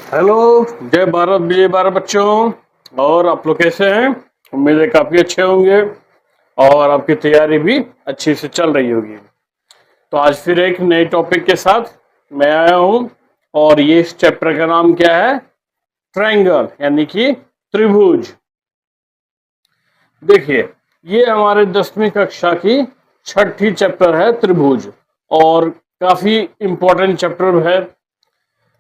Hello, जय भारत विजय भारत बच्चों। और आप लोग कैसे हैं? उम्मीद है काफी अच्छे होंगे और आपकी तैयारी भी अच्छी से चल रही होगी। तो आज फिर एक नए टॉपिक के साथ मैं आया हूं और ये इस चैप्टर का नाम क्या है? ट्रायंगल, यानी कि त्रिभुज। देखिए, ये हमारे 10वीं कक्षा की छठी चैप्टर है त्रिभुज, और काफी इंपॉर्टेंट चैप्टर है।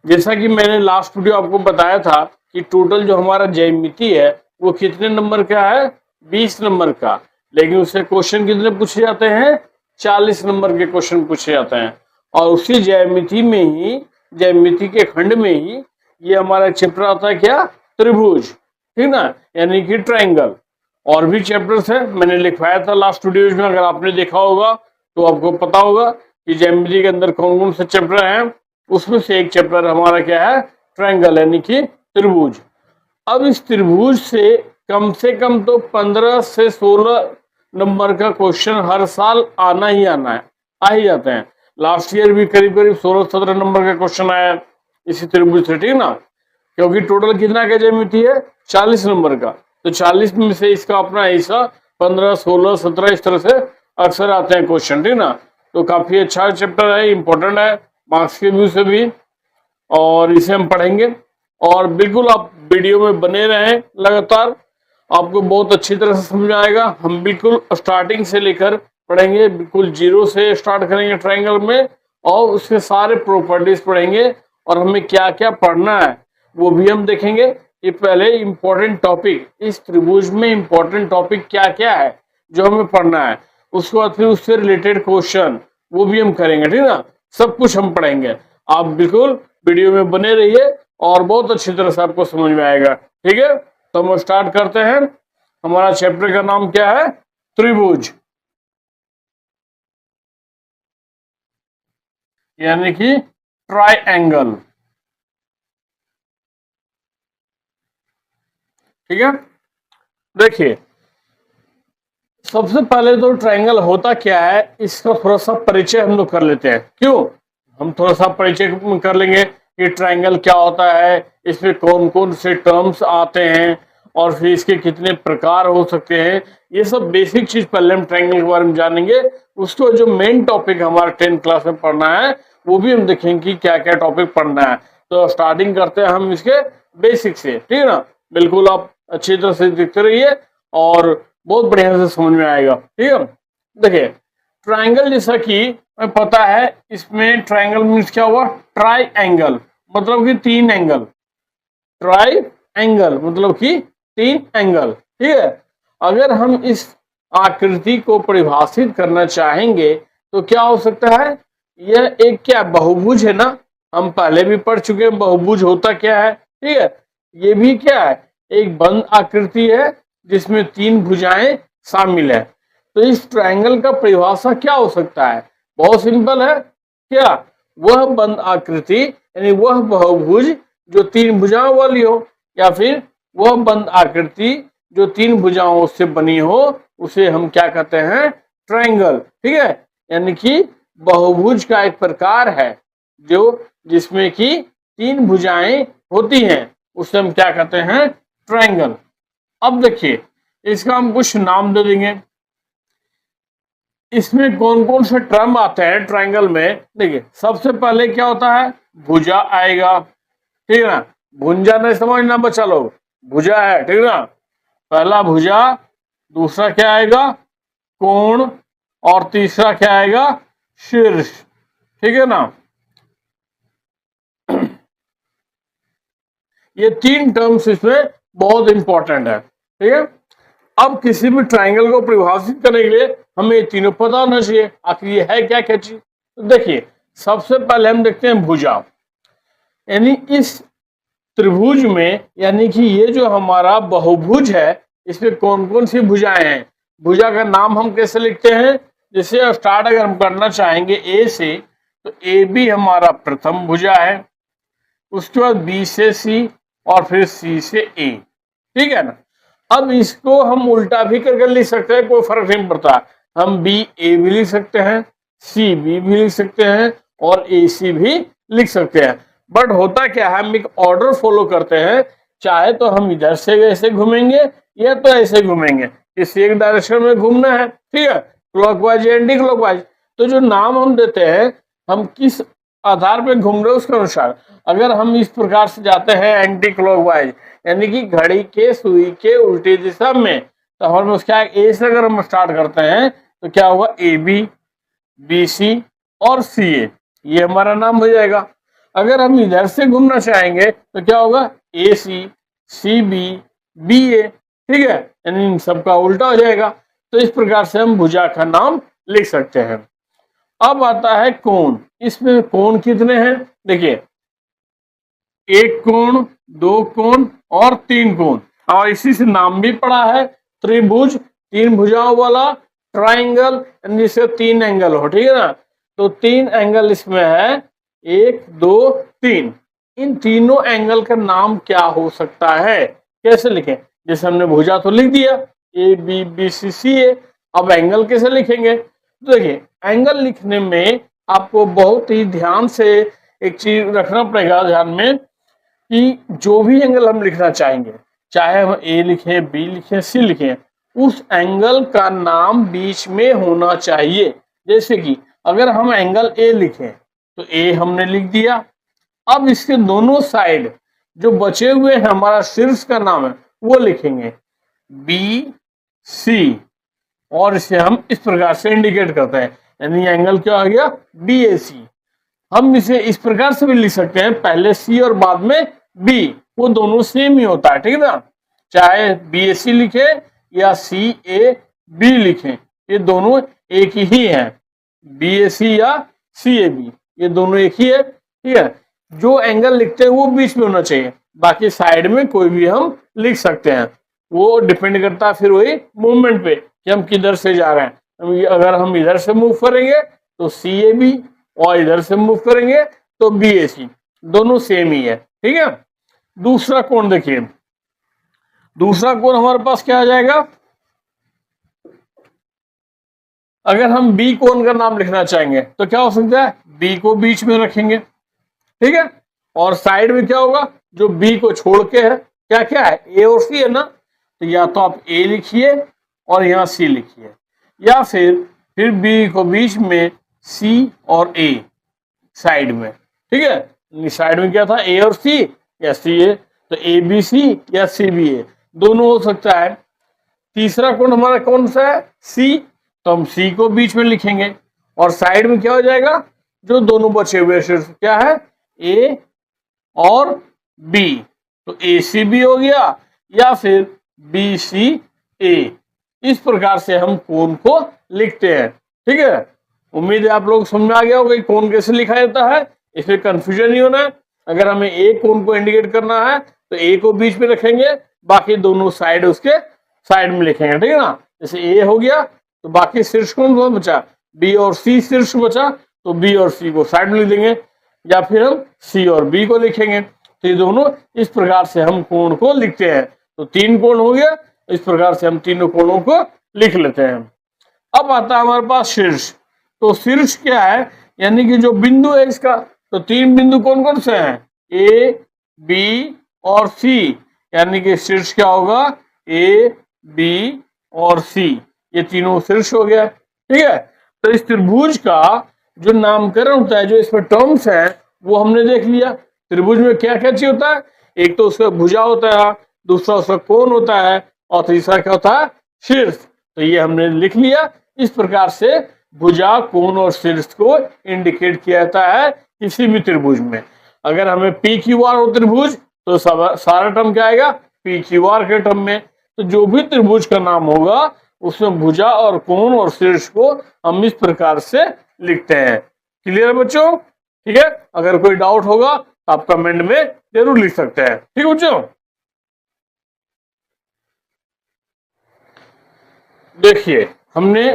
जैसा कि मैंने लास्ट वीडियो आपको बताया था कि टोटल जो हमारा ज्यामिति है वो कितने नंबर का है? 20 नंबर का। लेकिन उससे क्वेश्चन कितने पूछे जाते हैं? 40 नंबर के क्वेश्चन पूछे जाते हैं। और उसी ज्यामिति में ही, ज्यामिति के खंड में ही ये हमारा चैप्टर आता है क्या? त्रिभुज, ठीक ना, यानी कि ट्रायंगल। और भी चैप्टर्स है, मैंने लिखवाया था लास्ट वीडियोज में, अगर आपने देखा होगा तो आपको पता होगा कि ज्यामिति के अंदर कौन कौन से चैप्टर हैं। उसमें से एक चैप्टर हमारा क्या है? ट्रायंगल, यानी कि त्रिभुज। अब इस त्रिभुज से कम तो 15 से 16 नंबर का क्वेश्चन हर साल आना ही आना है, आ ही जाते हैं। लास्ट ईयर भी करीब करीब 16-17 नंबर का क्वेश्चन आया इसी त्रिभुज से, ठीक ना, क्योंकि टोटल कितना का ज्यामिति है? 40 नंबर का। तो 40 में से इसका अपना हिस्सा 15, 16, 17 इस तरह से अक्सर आते हैं क्वेश्चन, ठीक ना। तो काफी अच्छा चैप्टर है, इंपॉर्टेंट है मार्क्स के व्यू से भी, और इसे हम पढ़ेंगे। और बिल्कुल आप वीडियो में बने रहें लगातार, आपको बहुत अच्छी तरह से समझ में आएगा। हम बिल्कुल स्टार्टिंग से लेकर पढ़ेंगे, बिल्कुल जीरो से स्टार्ट करेंगे ट्रायंगल में, और उसके सारे प्रॉपर्टीज पढ़ेंगे और हमें क्या क्या पढ़ना है वो भी हम देखेंगे। ये पहले इंपॉर्टेंट टॉपिक, इस त्रिभुज में इंपॉर्टेंट टॉपिक क्या क्या है जो हमें पढ़ना है, उसके बाद फिर उससे रिलेटेड क्वेश्चन वो भी हम करेंगे, ठीक ना। सब कुछ हम पढ़ेंगे, आप बिल्कुल वीडियो में बने रहिए और बहुत अच्छी तरह से आपको समझ में आएगा, ठीक है। तो हम स्टार्ट करते हैं। हमारा चैप्टर का नाम क्या है? त्रिभुज, यानी कि ट्रायंगल, ठीक है। देखिए, सबसे पहले तो ट्रायंगल होता क्या है इसका थोड़ा सा परिचय हम लोग कर लेते हैं। क्यों? हम थोड़ा सा परिचय कर लेंगे कि ट्रायंगल क्या होता है, इसमें कौन कौन से टर्म्स आते हैं और फिर इसके कितने प्रकार हो सकते हैं। ये सब बेसिक चीज पहले हम ट्रायंगल के बारे में जानेंगे। उसको जो मेन टॉपिक हमारा 10th क्लास में पढ़ना है वो भी हम देखेंगे कि क्या क्या टॉपिक पढ़ना है। तो स्टार्टिंग करते हैं हम इसके बेसिक से, ठीक है ना। बिल्कुल आप अच्छी तरह से देखते रहिए और बहुत बढ़िया से समझ में आएगा, ठीक है। देखिए, ट्रायंगल जैसा कि हमें पता है, इसमें ट्रायंगल मीन्स क्या हुआ? ट्राई एंगल, मतलब कि 3 एंगल। ट्राई एंगल मतलब कि 3 एंगल, ठीक है। अगर हम इस आकृति को परिभाषित करना चाहेंगे तो क्या हो सकता है? यह एक क्या बहुभुज है ना, हम पहले भी पढ़ चुके हैं बहुभुज होता क्या है, ठीक है। ये भी क्या है? एक बंद आकृति है जिसमें 3 भुजाएं शामिल है। तो इस ट्रायंगल का परिभाषा क्या हो सकता है? बहुत सिंपल है, क्या? वह बंद आकृति, यानी वह बहुभुज जो 3 भुजाओं वाली हो, या फिर वह बंद आकृति जो 3 भुजाओं से बनी हो, उसे हम क्या कहते हैं? ट्रायंगल, ठीक है। यानी कि बहुभुज का एक प्रकार है जो जिसमें कि 3 भुजाएं होती हैं, उसे हम क्या कहते हैं? ट्रायंगल। अब देखिए, इसका हम कुछ नाम दे देंगे। इसमें कौन कौन से टर्म आते हैं ट्रायंगल में? देखिए, सबसे पहले क्या होता है? भुजा आएगा, ठीक है ना। भुजा नहीं समझना बच्चा लोग, भुजा है, ठीक है ना। पहला भुजा, दूसरा क्या आएगा? कोण, और तीसरा क्या आएगा? शीर्ष, ठीक है ना। ये 3 टर्म्स इसमें बहुत इंपॉर्टेंट है, ठीक है। अब किसी भी ट्रायंगल को परिभाषित करने के लिए हमें ये तीनों पता होना चाहिए, आखिर ये है क्या क्या चीज। तो देखिए, सबसे पहले हम देखते हैं भुजा, यानी इस त्रिभुज में, यानी कि ये जो हमारा बहुभुज है इसमें कौन कौन सी भुजाएं हैं। भुजा का नाम हम कैसे लिखते हैं? जैसे स्टार्ट अगर हम करना चाहेंगे ए से, तो ए बी हमारा प्रथम भुजा है, उसके बाद बी से सी, और फिर सी से ए, ठीक है ना। अब इसको हम उल्टा भी करके लिख सकते हैं, कोई फर्क नहीं पड़ता। हम बी ए भी लिख सकते हैं, सी बी भी लिख सकते हैं, और ए सी भी लिख सकते हैं। बट होता क्या है, हम एक ऑर्डर फॉलो करते हैं, चाहे तो हम इधर से ऐसे घूमेंगे या तो ऐसे घूमेंगे, किसी एक डायरेक्शन में घूमना है, ठीक है, क्लॉकवाइज या एंटी क्लॉकवाइज। तो जो नाम हम देते हैं, हम किस आधार पे घूम रहे हैं उसके अनुसार। अगर हम इस प्रकार से जाते हैं एंटी क्लॉकवाइज, यानी कि घड़ी के सुई के उल्टी दिशा में, तो हम उसका ए से अगर हम स्टार्ट करते हैं तो क्या होगा, ए बी, बी सी और सी ए, ये हमारा नाम हो जाएगा। अगर हम इधर से घूमना चाहेंगे तो क्या होगा, ए सी बी, बी ए, ठीक है, यानी इन सबका उल्टा हो जाएगा। तो इस प्रकार से हम भुजा का नाम लिख सकते हैं। अब आता है कोण। इसमें कोण कितने हैं, देखिए, एक कोण, दो कोण और तीन कोण, और इसी से नाम भी पड़ा है त्रिभुज, तीन भुजाओं वाला ट्राइंगल, जिससे तीन एंगल हो, ठीक है ना। तो तीन एंगल इसमें है, एक दो तीन। इन तीनों एंगल का नाम क्या हो सकता है, कैसे लिखें, जैसे हमने भुजा तो लिख दिया ए बी बी सी सी ए, अब एंगल कैसे लिखेंगे। तो देखिए, एंगल लिखने में आपको बहुत ही ध्यान से एक चीज रखना पड़ेगा ध्यान में, कि जो भी एंगल हम लिखना चाहेंगे, चाहे हम ए लिखें, बी लिखें, सी लिखें, उस एंगल का नाम बीच में होना चाहिए। जैसे कि अगर हम एंगल ए लिखें तो ए हमने लिख दिया, अब इसके दोनों साइड जो बचे हुए हैं, हमारा शीर्ष का नाम है, वो लिखेंगे बी सी, और इसे हम इस प्रकार से इंडिकेट करते हैं, यानी एंगल क्या हो गया, बी ए सी। हम इसे इस प्रकार से भी लिख सकते हैं, पहले सी और बाद में बी, वो दोनों सेम ही होता है, ठीक है ना। चाहे बी ए सी लिखे या सी ए बी लिखें, ये दोनों एक ही है, बी ए सी या सी ए बी, ये दोनों एक ही है, ठीक है। जो एंगल लिखते हैं वो बीच में होना चाहिए, बाकी साइड में कोई भी हम लिख सकते हैं, वो डिपेंड करता है फिर वही मूवमेंट पे कि हम किधर से जा रहे हैं। अगर हम इधर से मूव करेंगे तो सी ए बी, और इधर से मूव करेंगे तो बी ए सी, दोनों सेम ही है, ठीक है। दूसरा कोण देखिए, दूसरा कोण हमारे पास क्या आ जाएगा, अगर हम बी कोण का नाम लिखना चाहेंगे तो क्या हो सकता है, बी को बीच में रखेंगे, ठीक है, और साइड में क्या होगा, जो बी को छोड़ के है, क्या क्या है, ए और सी है ना, तो या तो आप ए लिखिए और यहाँ सी लिखिए, या फिर बी को बीच में, सी और ए साइड में, ठीक है। साइड में क्या था, ए और सी या सी ए, तो ए बी सी या सी बी ए, दोनों हो सकता है। तीसरा कोण हमारा कौन सा है, सी, तो हम सी को बीच में लिखेंगे, और साइड में क्या हो जाएगा, जो दोनों बचे हुए शीर्ष क्या है, ए और बी, तो ए सी बी हो गया, या फिर बी सी ए। इस प्रकार से हम कोण को लिखते हैं, ठीक है। उम्मीद है आप लोग समझ में आ गया होगा कि कोण कैसे लिखा जाता है, इसमें कंफ्यूजन नहीं होना है। अगर हमें ए कोण को इंडिकेट करना है तो ए को बीच में रखेंगे, बाकी दोनों साइड उसके साइड में लिखेंगे, ठीक है ना। जैसे ए हो गया तो बाकी शीर्ष कौन सा बचा, बी और सी शीर्ष बचा, तो बी और सी को साइड में लिख देंगे, या फिर हम सी और बी को लिखेंगे। तो ये दोनों इस प्रकार से हम कोण को लिखते हैं। तो तीन कोण हो गया, इस प्रकार से हम तीनों कोणों को लिख लेते हैं। अब आता है हमारे पास शीर्ष। तो शीर्ष क्या है, यानी कि जो बिंदु है इसका, तो तीन बिंदु कौन कौन से हैं, ए बी और सी, यानी कि शीर्ष क्या होगा, ए बी और सी, ये तीनों शीर्ष हो गया, ठीक है। तो इस त्रिभुज का जो नामकरण होता है, जो इसमें टर्म्स है, वो हमने देख लिया। त्रिभुज में क्या क्या चीज होता है, एक तो उसका भुजा होता है, दूसरा उसका कोण होता है, और तीसरा क्या होता है, शीर्ष। तो ये हमने लिख लिया। इस प्रकार से भुजा, कोण और शीर्ष को इंडिकेट किया जाता है किसी भी त्रिभुज में। अगर हमें पी क्यू आर हो त्रिभुज, तो सारा टर्म क्या आएगा, पी क्यू आर के टर्म में। तो जो भी त्रिभुज का नाम होगा उसमें भुजा और कोण और शीर्ष को हम इस प्रकार से लिखते हैं। क्लियर है बच्चों, ठीक है। अगर कोई डाउट होगा तो आप कमेंट में जरूर लिख सकते हैं, ठीक है बच्चों। देखिए, हमने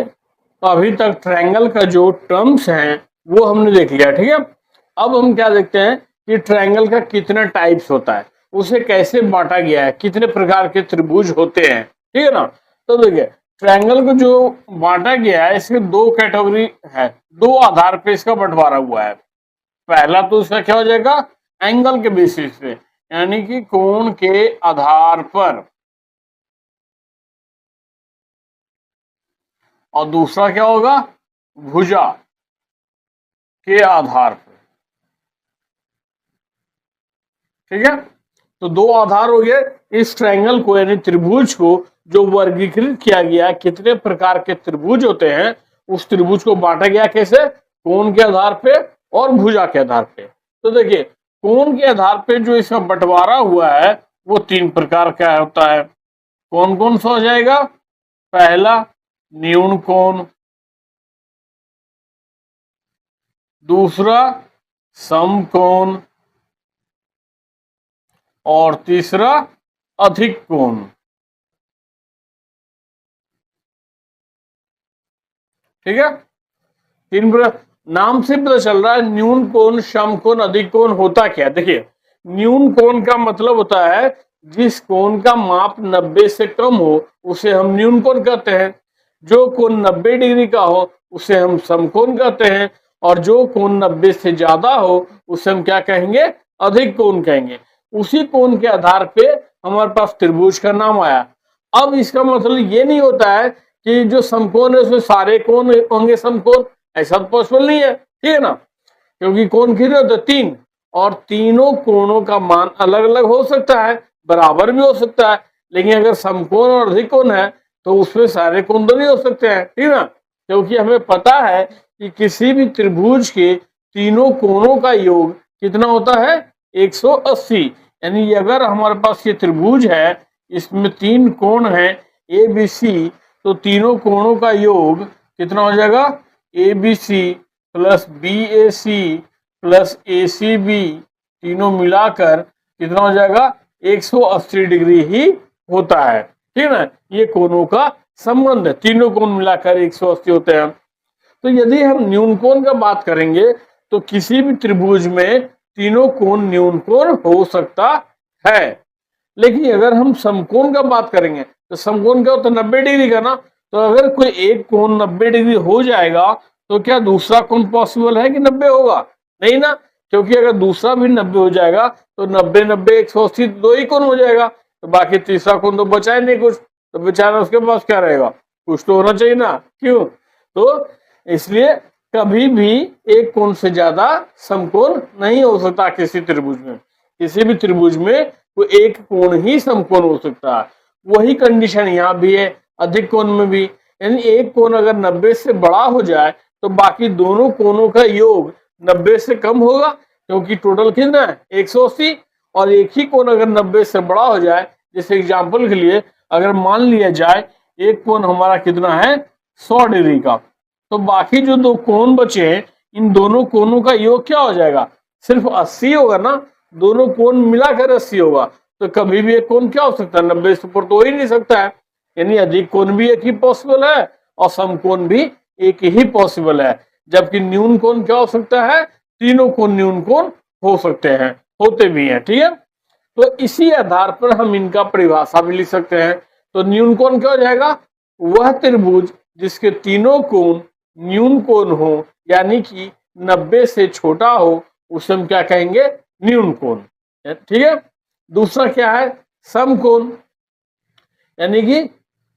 अभी तक ट्रायंगल का जो टर्म्स हैं वो हमने देख लिया, ठीक है। अब हम क्या देखते हैं कि ट्रायंगल का कितना टाइप्स होता है, उसे कैसे बांटा गया है, कितने प्रकार के त्रिभुज होते हैं, ठीक है ना। तो देखिए, ट्रायंगल को जो बांटा गया है, इसमें दो कैटेगरी है, दो आधार पे इसका बंटवारा हुआ है। पहला तो इसका क्या हो जाएगा, एंगल के बेसिस पे, यानी कि कोण के आधार पर। और दूसरा क्या होगा, भुजा के आधार पर। ठीक है, तो दो आधार हो गए इस ट्रायंगल को, यानी त्रिभुज को जो वर्गीकृत किया गया। कितने प्रकार के त्रिभुज होते हैं, उस त्रिभुज को बांटा गया कैसे, कोण के आधार पे और भुजा के आधार पे। तो देखिए, कोण के आधार पे जो इसका बंटवारा हुआ है वो तीन प्रकार का होता है। कौन कौन सा हो जाएगा, पहला न्यून कोण, दूसरा समकोण, और तीसरा अधिक कोण। ठीक है, तीन नाम से पता चल रहा है न्यून कोण, समकोण, अधिक कोण होता क्या। देखिए, न्यून कोण का मतलब होता है जिस कोण का माप 90 से कम हो उसे हम न्यून कोण कहते हैं। जो कोण 90 डिग्री का हो उसे हम समकोण कहते हैं, और जो कोण 90 से ज्यादा हो उसे हम क्या कहेंगे, अधिक कोण कहेंगे। उसी कोण के आधार पे हमारे पास त्रिभुज का नाम आया। अब इसका मतलब ये नहीं होता है कि जो समकोण है उसमें सारे कोण होंगे समकोण, ऐसा तो पॉसिबल नहीं है। ठीक है ना, क्योंकि कोण कितने होते हैं, तीन, और तीनों कोणों का मान अलग अलग हो सकता है, बराबर भी हो सकता है। लेकिन अगर समकोण और अधिक कोण है तो उसमें सारे कोण तो नहीं हो सकते हैं। ठीक है ना, क्योंकि हमें पता है कि किसी भी त्रिभुज के तीनों कोणों का योग कितना होता है, 180। यानी अगर हमारे पास ये त्रिभुज है, इसमें तीन कोण है ए बी सी, तो तीनों कोणों का योग कितना हो जाएगा, A B C plus B A C plus A C B, तीनों मिलाकर कितना हो जाएगा, 180 डिग्री ही होता है। ठीक है ना, ये कोणों का संबंध है, तीनों कोण मिलाकर 180 होते हैं। तो यदि हम न्यून कोण का बात करेंगे तो किसी भी त्रिभुज में तीनों कोण न्यून कोण हो सकता है। लेकिन अगर हम समकोण का बात करेंगे तो समकोण क्या होता है, 90 डिग्री का ना। तो अगर कोई एक कोण 90 डिग्री हो जाएगा तो क्या दूसरा कोण पॉसिबल है कि 90 होगा, नहीं ना। क्योंकि अगर दूसरा भी 90 हो जाएगा तो 90 90 180 दो ही कोण हो जाएगा, तो बाकी तीसरा कोण तो बचा ही नहीं कुछ, तो बेचारा उसके पास क्या रहेगा, कुछ तो होना चाहिए ना। क्यों, तो इसलिए कभी भी एक कोण से ज्यादा समकोण नहीं हो सकता किसी त्रिभुज में। किसी भी त्रिभुज में कोई एक कोण ही समकोण हो सकता है। वही कंडीशन यहाँ भी है, अधिक कोण में भी। यानी एक कोण अगर 90 से बड़ा हो जाए तो बाकी दोनों कोणों का योग 90 से कम होगा, क्योंकि टोटल कितना है, 180। और एक ही कोण अगर 90 से बड़ा हो जाए, जैसे एग्जाम्पल के लिए अगर मान लिया जाए एक कोण हमारा कितना है, 100 डिग्री का, तो बाकी जो दो कोण बचे हैं इन दोनों कोणों का योग क्या हो जाएगा, सिर्फ 80 होगा ना। दोनों कोण मिलाकर 80 होगा, तो कभी भी एक कोण क्या हो सकता है, 90 से ऊपर तो हो ही नहीं सकता है। यानी अधिक कोण भी एक ही पॉसिबल है और समकोण भी एक ही पॉसिबल है। जबकि न्यून कोण क्या हो सकता है, तीनों कोण न्यून कोण हो सकते हैं, होते भी हैं। ठीक है, तो इसी आधार पर हम इनका परिभाषा भी लिख सकते हैं। तो न्यून कोण क्या हो जाएगा, वह त्रिभुज जिसके तीनों कोण न्यून कोण हो, यानी कि 90 से छोटा हो, उसे हम क्या कहेंगे, न्यून कोण। ठीक है, दूसरा क्या है, समकोण, यानी कि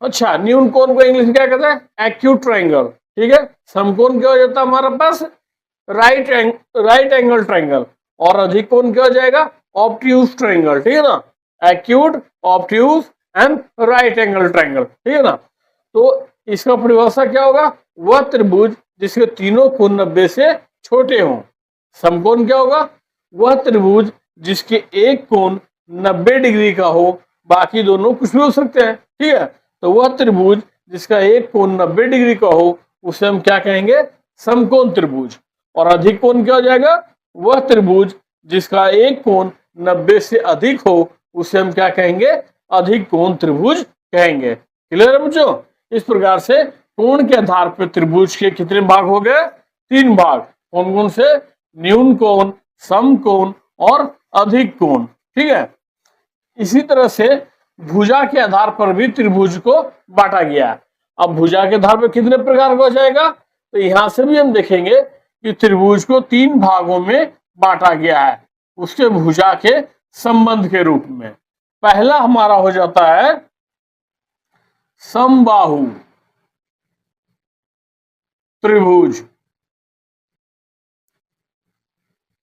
अच्छा, न्यून कोण को इंग्लिश में क्या कहते हैं, एक्यूट ट्रायंगल। ठीक है, समकोण क्या हो जाता है हमारे पास, राइट एंगल ट्रायंगल। और अधिक कोण क्या हो जाएगा, ऑब्ट्यूज ट्रायंगल। ठीक है ना, acute, obtuse and right angle triangle. ठीक है ना, तो इसका परिभाषा क्या होगा, वह त्रिभुज जिसके तीनों कोण 90 से छोटे हों। समकोण क्या होगा, वह त्रिभुज जिसके एक कोण 90 डिग्री का हो, बाकी दोनों कुछ भी हो सकते हैं। ठीक है, तो वह त्रिभुज जिसका एक कोण 90 डिग्री का हो उसे हम क्या कहेंगे, समकोण त्रिभुज। और अधिक कोण क्या हो जाएगा, वह त्रिभुज जिसका एक कोण 90 से अधिक हो उसे हम क्या कहेंगे, अधिक कोण त्रिभुज कहेंगे। क्लियर है बच्चों, इस प्रकार से कोण के आधार पर त्रिभुज के कितने भाग हो गए, तीन भाग। कौन कौन से, न्यून कोण, समकोण और अधिक कोण। ठीक है, इसी तरह से भुजा के आधार पर भी त्रिभुज को बांटा गया है। अब भुजा के आधार पर कितने प्रकार का हो जाएगा, तो यहां से भी हम देखेंगे कि त्रिभुज को तीन भागों में बांटा गया है। उसके भुजा के संबंध के रूप में। पहला हमारा हो जाता है समबाहु त्रिभुज,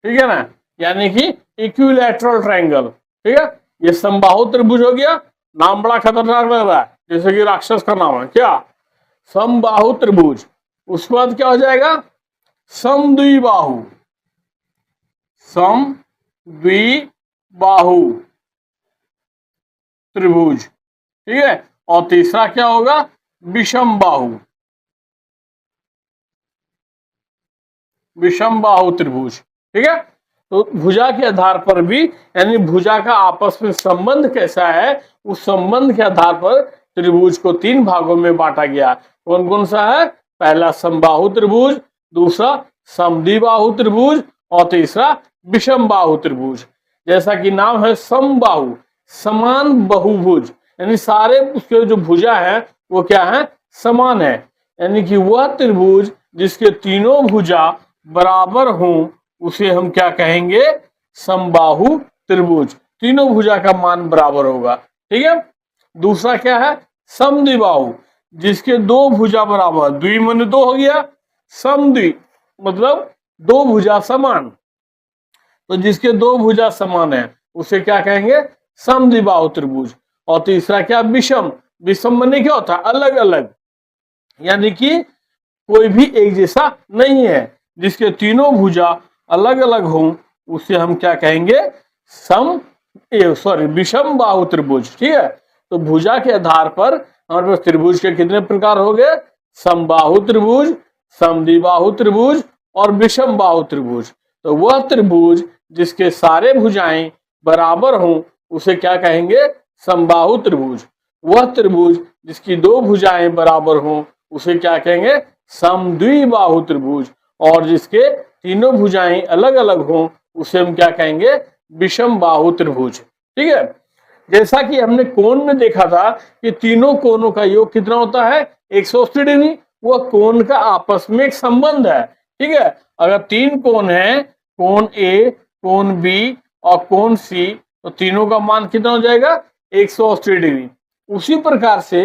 ठीक है ना, यानी कि इक्विलैटरल ट्रायंगल। ठीक है, ये समबाहु त्रिभुज हो गया। नाम बड़ा खतरनाक लग रहा है, जैसे कि राक्षस का नाम है क्या, समबाहु त्रिभुज। उसके बाद क्या हो जाएगा, समद्विबाहु, समद्विबाहु त्रिभुज। ठीक है, और तीसरा क्या होगा, विषम बाहु, विषम बाहु त्रिभुज। ठीक है, तो भुजा के आधार पर भी, यानी भुजा का आपस में संबंध कैसा है, उस संबंध के आधार पर त्रिभुज को 3 भागों में बांटा गया। कौन कौन सा है, पहला समबाहु त्रिभुज, दूसरा समद्विबाहु त्रिभुज, और तीसरा विषम बाहु त्रिभुज। जैसा कि नाम है समबाहु, समान बहुभुज, यानी सारे उसके जो भुजा है वो क्या है, समान है। यानी कि वह त्रिभुज जिसके तीनों भुजा बराबर हों उसे हम क्या कहेंगे, समबाहु त्रिभुज। तीनों भुजा का मान बराबर होगा। ठीक है, दूसरा क्या है, समद्विबाहु, जिसके 2 भुजा बराबर, द्वि माने 2 हो गया, समद्वि मतलब 2 भुजा समान, तो जिसके 2 भुजा समान है उसे क्या कहेंगे, समद्विबाहु त्रिभुज। और तीसरा क्या, विषम, विषम माने क्या होता है, अलग अलग, यानी कि कोई भी एक जैसा नहीं है, जिसके तीनों भुजा अलग अलग हों उसे हम क्या कहेंगे, विषम बाहु त्रिभुज। ठीक है, तो भुजा के आधार पर हमारे पास त्रिभुज के कितने प्रकार हो गए, समबाहु त्रिभुज, समद्विबाहु त्रिभुज और विषम बाहु त्रिभुज। तो वह त्रिभुज जिसके सारे भुजाएं बराबर हों उसे क्या कहेंगे, समबाहु त्रिभुज। वह त्रिभुज जिसकी 2 भुजाएं बराबर हों उसे क्या कहेंगे, समद्विबाहु त्रिभुज। और जिसके तीनों भुजाएं अलग अलग हों उसे हम क्या कहेंगे, विषम बाहु त्रिभुज। ठीक है, जैसा कि हमने कोण में देखा था कि तीनों कोणों का योग कितना होता है, 180 डिग्री। वह कोण का आपस में एक संबंध है। ठीक है, अगर 3 कोण है, कोण ए, कोण बी और कोण सी, तो तीनों का मान कितना हो जाएगा, 180 डिग्री। उसी प्रकार से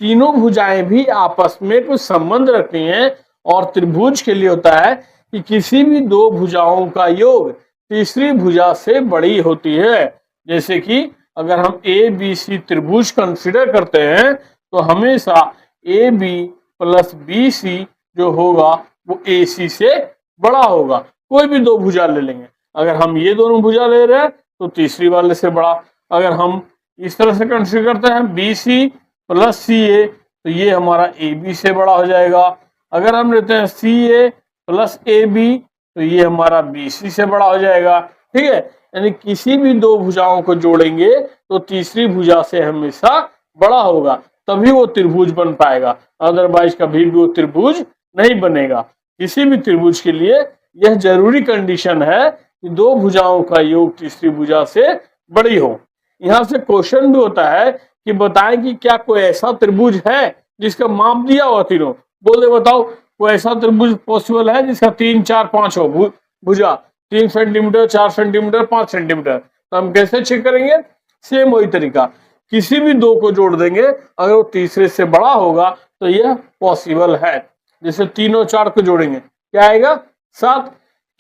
तीनों भुजाएं भी आपस में कुछ संबंध रखती हैं। और त्रिभुज के लिए होता है कि किसी भी 2 भुजाओं का योग तीसरी भुजा से बड़ी होती है। जैसे कि अगर हम ए बी सी त्रिभुज कंसिडर करते हैं तो हमेशा A B plus B C जो होगा वो ए सी से बड़ा होगा। कोई भी 2 भुजा ले लेंगे, अगर हम ये दोनों भुजा ले रहे हैं तो तीसरी वाले से बड़ा। अगर हम इस तरह से कंसिडर करते हैं बी सी प्लस सी ए, तो ये हमारा ए बी से बड़ा हो जाएगा। अगर हम लेते हैं सी ए प्लस ए बी, तो ये हमारा बी सी से बड़ा हो जाएगा। ठीक है, यानी किसी भी 2 भुजाओं को जोड़ेंगे तो तीसरी भुजा से हमेशा बड़ा होगा, तभी वो त्रिभुज बन पाएगा, अदरवाइज कभी भी वो त्रिभुज नहीं बनेगा। किसी भी त्रिभुज के लिए यह जरूरी कंडीशन है कि 2 भुजाओं का योग तीसरी भुजा से बड़ी हो। यहाँ से क्वेश्चन भी होता है कि बताएं कि क्या कोई ऐसा त्रिभुज है जिसका माप दिया हुआ तीनों, बोले बताओ कोई ऐसा त्रिभुज पॉसिबल है जिसका 3 4 5 हो भुजा, 3 सेंटीमीटर, 4 सेंटीमीटर, 5 सेंटीमीटर। तो हम कैसे चेक करेंगे, सेम वही तरीका, किसी भी 2 को जोड़ देंगे, अगर वो तीसरे से बड़ा होगा तो यह पॉसिबल है। जैसे 3 और 4 को जोड़ेंगे क्या आएगा, 7,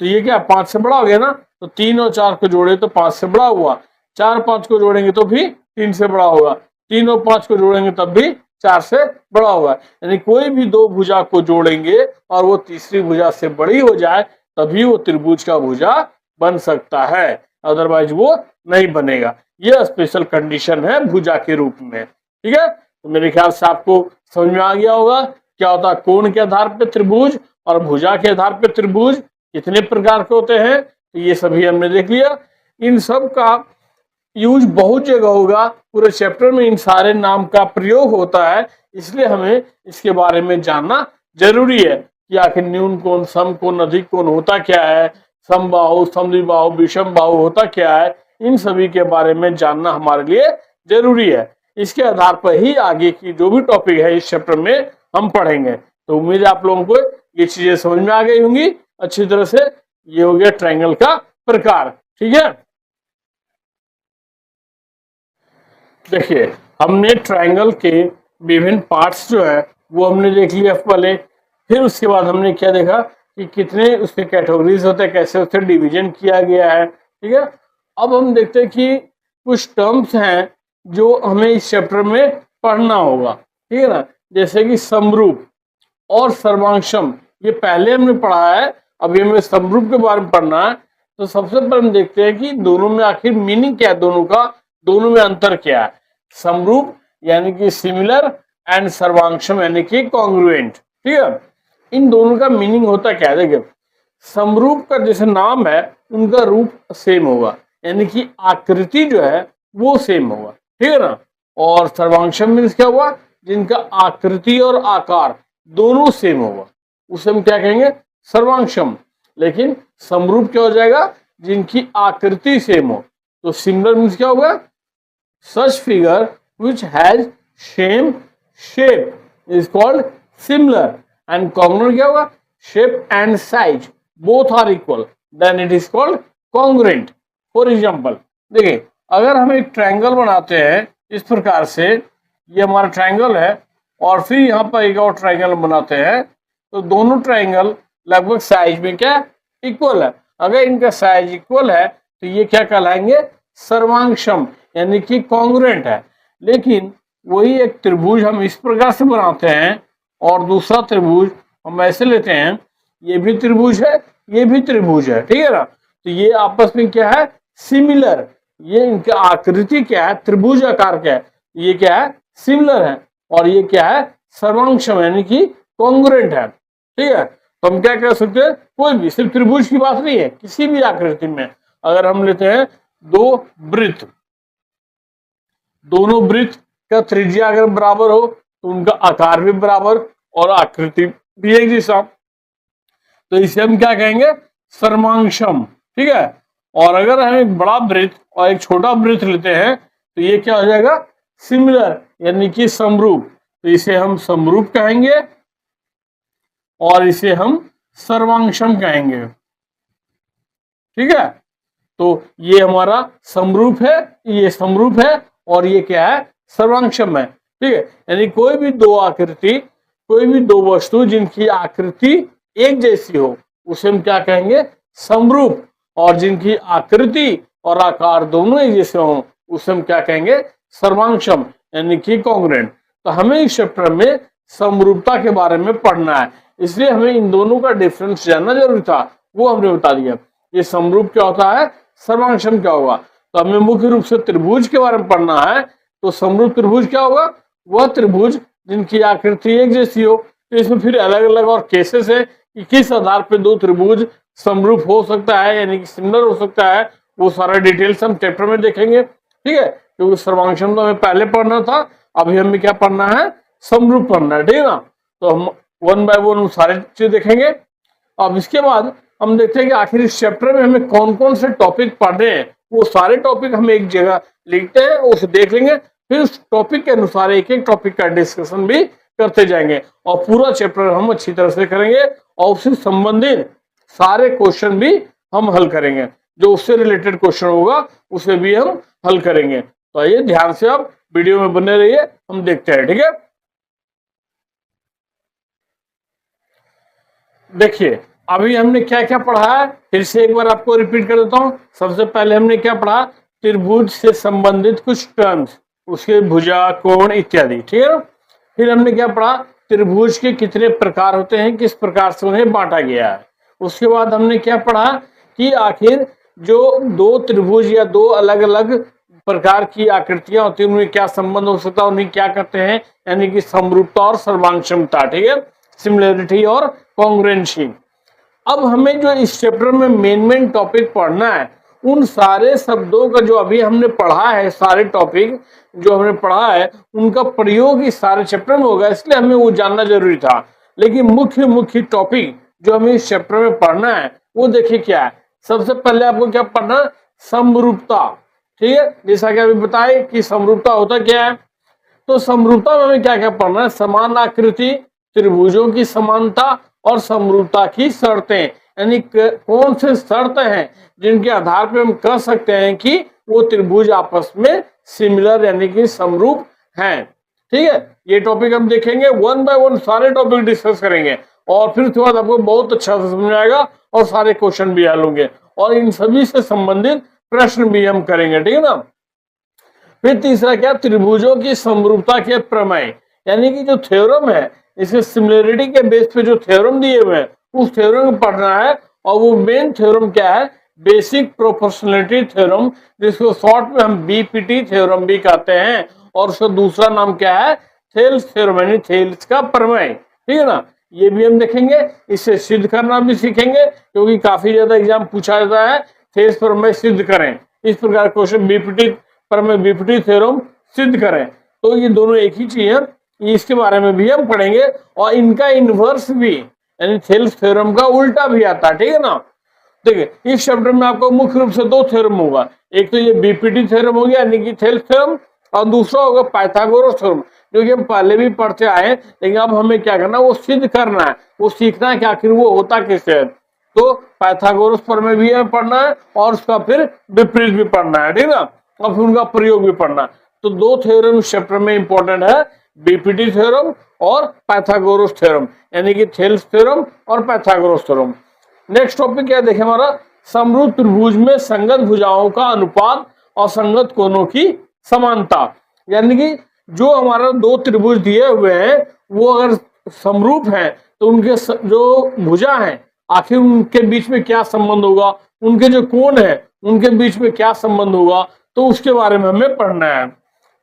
तो ये क्या 5 से बड़ा हो गया ना, तो 3 और 4 को जोड़े तो 5 से बड़ा हुआ, 4 5 को जोड़ेंगे तो भी 3 से बड़ा होगा, 3 और 5 को जोड़ेंगे तब भी 4 से बड़ा होगा। यानी कोई भी 2 भुजा को जोड़ेंगे और वो तीसरी भुजा से बड़ी हो जाए तभी वो त्रिभुज का भुजा बन सकता है, अदरवाइज वो नहीं बनेगा। यह स्पेशल कंडीशन है भुजा के रूप में। ठीक है, तो मेरे ख्याल से आपको समझ में आ गया होगा क्या होता है कोण के आधार पर त्रिभुज और भुजा के आधार पर त्रिभुज कितने प्रकार के होते हैं, तो ये सभी हमने देख लिया। इन सब का यूज बहुत जगह होगा, पूरे चैप्टर में इन सारे नाम का प्रयोग होता है, इसलिए हमें इसके बारे में जानना जरूरी है कि आखिर न्यून कोण, सम कोण, अधिक कोण होता क्या है, समबाहु, समद्विबाहु, विषम बाहु होता क्या है, इन सभी के बारे में जानना हमारे लिए जरूरी है। इसके आधार पर ही आगे की जो भी टॉपिक है इस चैप्टर में हम पढ़ेंगे। तो उम्मीद है आप लोगों को ये चीजें समझ में आ गई होंगी अच्छी तरह से। ये हो गया ट्रायंगल का प्रकार। ठीक है। देखिए, हमने ट्रायंगल के विभिन्न पार्ट्स जो है वो हमने देख लिया पहले। फिर उसके बाद हमने क्या देखा कि कितने उसके कैटेगरीज होते हैं, कैसे उससे डिवीजन किया गया है। ठीक है, अब हम देखते हैं कि कुछ टर्म्स हैं जो हमें इस चैप्टर में पढ़ना होगा। ठीक है ना, जैसे कि समरूप और सर्वांशम, ये पहले हमने पढ़ा है, अभी हमें समरूप के बारे में पढ़ना है। तो सबसे पहले हम देखते हैं कि दोनों में आखिर मीनिंग क्या है, दोनों का, दोनों में अंतर क्या है। समरूप यानी कि सिमिलर एंड सर्वांशम यानी कि कॉन्ग्रुएंट। ठीक है, इन दोनों का मीनिंग होता क्या है। देखिए, समरूप का जैसे नाम है, उनका रूप सेम होगा, यानी कि आकृति जो है वो सेम होगा। ठीक है ना, और सर्वांशम मीन्स क्या हुआ, जिनका आकृति और आकार दोनों सेम होगा, उसे हम क्या कहेंगे, सर्वांशम। लेकिन समरूप क्या हो जाएगा, जिनकी आकृति सेम हो। तो सिमिलर मीन्स क्या होगा, such figure which has same shape is called similar, and congruent क्या होगा, shape and size both are equal, then it is called congruent. For example, देखिए, अगर हम एक ट्रायंगल बनाते हैं इस प्रकार से, ये हमारा ट्रायंगल है, और फिर यहाँ पर एक और ट्रायंगल बनाते हैं, तो दोनों ट्रायंगल लगभग साइज में क्या इक्वल है। अगर इनका साइज इक्वल है तो ये क्या कहलाएंगे, सर्वांशम यानी कि कॉन्ग्रुएंट है। लेकिन वही एक त्रिभुज हम इस प्रकार से बनाते हैं और दूसरा त्रिभुज हम ऐसे लेते हैं, ये भी त्रिभुज है, ये भी त्रिभुज है। ठीक है ना, तो ये आपस में क्या है, सिमिलर, ये इनका आकृति क्या है, त्रिभुज आकार क्या है, ये क्या है, सिमिलर है, और ये क्या है, सर्वांशम यानी कि कॉन्ग्रुएंट है। ठीक है, तो हम क्या कह सकते हैं, कोई भी, सिर्फ त्रिभुज की बात नहीं है, किसी भी आकृति में अगर हम लेते हैं दो वृत्त, दोनों वृत्त का त्रिज्या अगर बराबर हो तो उनका आकार भी बराबर और आकृति भी एक जैसा, तो इसे हम क्या कहेंगे, सर्वांशम। ठीक है, और अगर हम एक बड़ा वृत्त और एक छोटा वृत्त लेते हैं तो ये क्या हो जाएगा, सिमिलर यानी कि समरूप, तो इसे हम समरूप कहेंगे और इसे हम सर्वांशम कहेंगे। ठीक है, तो ये हमारा समरूप है, ये समरूप है, और ये क्या है, सर्वांशम है। ठीक है, यानी कोई भी दो आकृति, कोई भी दो वस्तु जिनकी आकृति एक जैसी हो उसे हम क्या कहेंगे, समरूप, और जिनकी आकृति और आकार दोनों एक जैसे हो उसे हम क्या कहेंगे, सर्वांशम यानी कि कॉन्ग्रुएंट। तो हमें इस चैप्टर में समरूपता के बारे में पढ़ना है, इसलिए हमें इन दोनों का डिफरेंस जानना जरूरी था, वो हमने बता दिया। ये समरूप क्या होता है, सर्वांशम क्या होगा। तो हमें मुख्य रूप से त्रिभुज के बारे में पढ़ना है। तो समरूप त्रिभुज क्या होगा, वह त्रिभुज जिनकी आकृति एक जैसी हो। तो इसमें फिर अलग अलग और केसेस है कि किस आधार पे दो त्रिभुज समरूप हो सकता है, यानी कि सिमिलर हो सकता है, वो सारा डिटेल्स हम चैप्टर में देखेंगे। ठीक है, क्योंकि सर्वांशम तो हमें पहले पढ़ना था, अभी हमें क्या पढ़ना है, समरूप पढ़ना है। ठीक है ना, तो हम वन बाय वन सारे चीज देखेंगे। अब इसके बाद हम देखते हैं कि आखिर इस चैप्टर में हमें कौन कौन से टॉपिक पढ़ने हैं, वो सारे टॉपिक हम एक जगह लिखते हैं, उसे देख लेंगे, फिर उस टॉपिक के अनुसार एक एक टॉपिक का डिस्कशन भी करते जाएंगे, और पूरा चैप्टर हम अच्छी तरह से करेंगे, और उससे संबंधित सारे क्वेश्चन भी हम हल करेंगे, जो उससे रिलेटेड क्वेश्चन होगा उसे भी हम हल करेंगे। तो आइए ध्यान से आप वीडियो में बने रहिए, हम देखते हैं। ठीक है, देखिए अभी हमने क्या क्या पढ़ा है, फिर से एक बार आपको रिपीट कर देता हूं। सबसे पहले हमने क्या पढ़ा, त्रिभुज से संबंधित कुछ टर्म्स, उसके भुजा, कोण इत्यादि। ठीक है ना, फिर हमने क्या पढ़ा, त्रिभुज के कितने प्रकार होते हैं, किस प्रकार से उन्हें बांटा गया है। उसके बाद हमने क्या पढ़ा कि आखिर जो दो त्रिभुज या दो अलग अलग प्रकार की आकृतियां होती हैं उनमें क्या संबंध हो सकता है, उन्हें क्या कहते हैं, यानी कि समरूपता और सर्वांशमता। ठीक है, सिमिलरिटी और कॉन्ग्रुएंसी। अब हमें जो इस चैप्टर में मेन टॉपिक पढ़ना है, उन सारे शब्दों का जो अभी हमने पढ़ा है, सारे टॉपिक जो हमने पढ़ा है उनका प्रयोग इस सारे चैप्टर में होगा, इसलिए हमें वो जानना जरूरी था। लेकिन मुख्य टॉपिक जो हमें इस चैप्टर में पढ़ना है वो देखिए क्या है। सबसे पहले आपको क्या पढ़ना है, समरूपता। ठीक है, जैसा कि अभी बताए कि समरूपता होता क्या है। तो समरूपता में हमें क्या क्या पढ़ना है, समान आकृति, त्रिभुजों की समानता और समरूपता की शर्तें, यानी कौन से शर्त हैं जिनके आधार पे हम कह सकते हैं कि वो त्रिभुज आपस में सिमिलर यानी कि समरूप हैं। ठीक है, ये टॉपिक हम देखेंगे, वन बाय वन सारे टॉपिक डिस्कस करेंगे और फिर उसके बाद आपको बहुत अच्छा से समझ आएगा और सारे क्वेश्चन भी हल होंगे और इन सभी से संबंधित प्रश्न भी हम करेंगे। ठीक है ना। फिर तीसरा क्या, त्रिभुजों की समरूपता के प्रमेय, यानी कि जो थ्योरम है, इसके सिमिलरिटी के बेस पे जो थ्योरम दिए हुए हैं उस थ्योरम को पढ़ना है। और वो मेन थ्योरम क्या है, बेसिक प्रोपोर्शनलिटी थ्योरम, जिसको शॉर्ट में हम बीपीटी थ्योरम भी कहते हैं, और उसका दूसरा नाम क्या है, थेल्स थ्योरम यानी थेल्स का प्रमेय। ठीक है ना, ये भी हम देखेंगे, इससे सिद्ध करना भी सीखेंगे क्योंकि काफी ज्यादा एग्जाम पूछा जाता है, थेल्स प्रमेय सिद्ध करें, इस प्रकार क्वेश्चन बीपीटी प्रमेय बीपीटी थ्योरम सिद्ध करें, तो ये दोनों एक ही चीज है, इसके बारे में भी हम पढ़ेंगे और इनका इनवर्स भी यानी थेल्स थ्योरम का उल्टा भी आता है। ठीक है ना। देखिए, इस चैप्टर में आपको मुख्य रूप से दो थ्योरम होगा, एक तो ये बीपीटी थ्योरम हो गया यानी कि थेल्स थ्योरम, और दूसरा होगा पाइथागोरस थ्योरम, जो कि हम पहले भी पढ़ते आए हैं, लेकिन अब हमें क्या करना है, वो सिद्ध करना है, वो सीखना है कि आखिर वो होता कैसे है। तो पाइथागोरस प्रमेय भी हमें पढ़ना है और उसका फिर विपरीत भी पढ़ना है। ठीक है ना, और फिर उनका प्रयोग भी पढ़ना है। तो दो थ्योरम इस चैप्टर में इंपॉर्टेंट है, बीपीटी थ्योरम और पाइथागोरस थ्योरम, यानी कि थेल्स थ्योरम और पाइथागोरस थ्योरम। नेक्स्ट टॉपिक क्या देखें हमारा, समरूप त्रिभुज में संगत भुजाओं का अनुपात और संगत कोणों की समानता, यानी कि जो हमारा दो त्रिभुज दिए हुए हैं वो अगर समरूप हैं तो उनके जो भुजा हैं आखिर उनके बीच में क्या संबंध होगा, उनके जो कोण है उनके बीच में क्या संबंध होगा, तो उसके बारे में हमें पढ़ना है।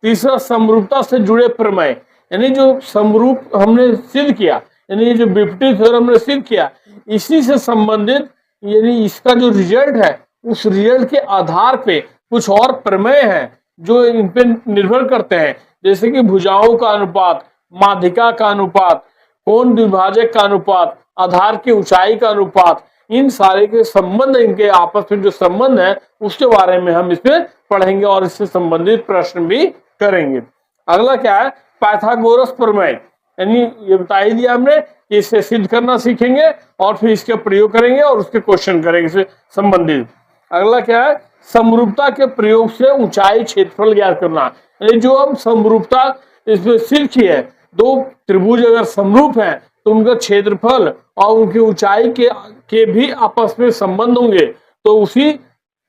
तीसरा, समरूपता से जुड़े प्रमेय, यानी जो समरूप हमने सिद्ध किया, यानी जो बीपीटी थ्योरम हमने सिद्ध किया, इसी से संबंधित यानी इसका जो रिजल्ट है उस रिजल्ट के आधार पे कुछ और प्रमेय हैं जो इन पे निर्भर करते हैं, जैसे कि भुजाओं का अनुपात, माध्यिका का अनुपात, कोण द्विभाजक का अनुपात, आधार की ऊंचाई का अनुपात, इन सारे के संबंध, इनके आपस में जो संबंध है उसके बारे में हम इसमें पढ़ेंगे और इससे संबंधित प्रश्न भी करेंगे। अगला क्या है, पाइथागोरस प्रमेय, यानी ये बता ही दिया हमने कि इसे सिद्ध करना सीखेंगे और फिर इसका प्रयोग करेंगे और उसके क्वेश्चन करेंगे इससे संबंधित। अगला क्या है, समरूपता के प्रयोग से ऊंचाई क्षेत्रफल ज्ञात करना, यानी जो हम समरूपता इसमें सिद्ध की है, दो त्रिभुज अगर समरूप हैं तो उनका क्षेत्रफल और उनकी ऊंचाई के भी आपस में संबंध होंगे, तो उसी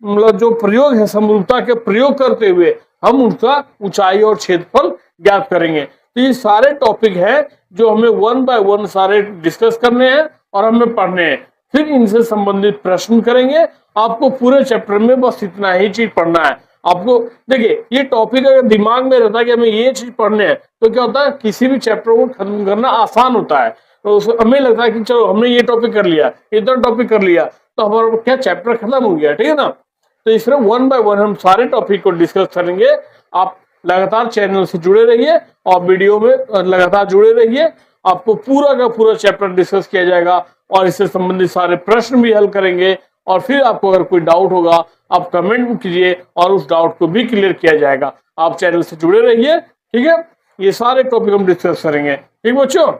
मतलब जो प्रयोग है समरूपता के प्रयोग करते हुए हम उनका ऊंचाई और क्षेत्रफल ज्ञात करेंगे। तो ये सारे टॉपिक हैं जो हमें वन बाय वन सारे डिस्कस करने हैं और हमें पढ़ने हैं, फिर इनसे संबंधित प्रश्न करेंगे। आपको पूरे चैप्टर में बस इतना ही चीज पढ़ना है। आपको देखिए, ये टॉपिक अगर दिमाग में रहता है कि हमें ये चीज पढ़ने हैं तो क्या होता है, किसी भी चैप्टर को खत्म करना आसान होता है। तो हमें लगता है कि चलो हमने ये टॉपिक कर लिया, इतना टॉपिक कर लिया, तो हमारा क्या चैप्टर खत्म हो गया। ठीक है ना। तो इसमें वन बाय वन हम सारे टॉपिक को डिस्कस करेंगे। आप लगातार चैनल से जुड़े रहिए और वीडियो में लगातार जुड़े रहिए, आपको पूरा का पूरा चैप्टर डिस्कस किया जाएगा और इससे संबंधित सारे प्रश्न भी हल करेंगे। और फिर आपको अगर कोई डाउट होगा आप कमेंट कीजिए और उस डाउट को भी क्लियर किया जाएगा। आप चैनल से जुड़े रहिए, ठीक है। ये सारे टॉपिक हम डिस्कस करेंगे, ठीक बच्चों।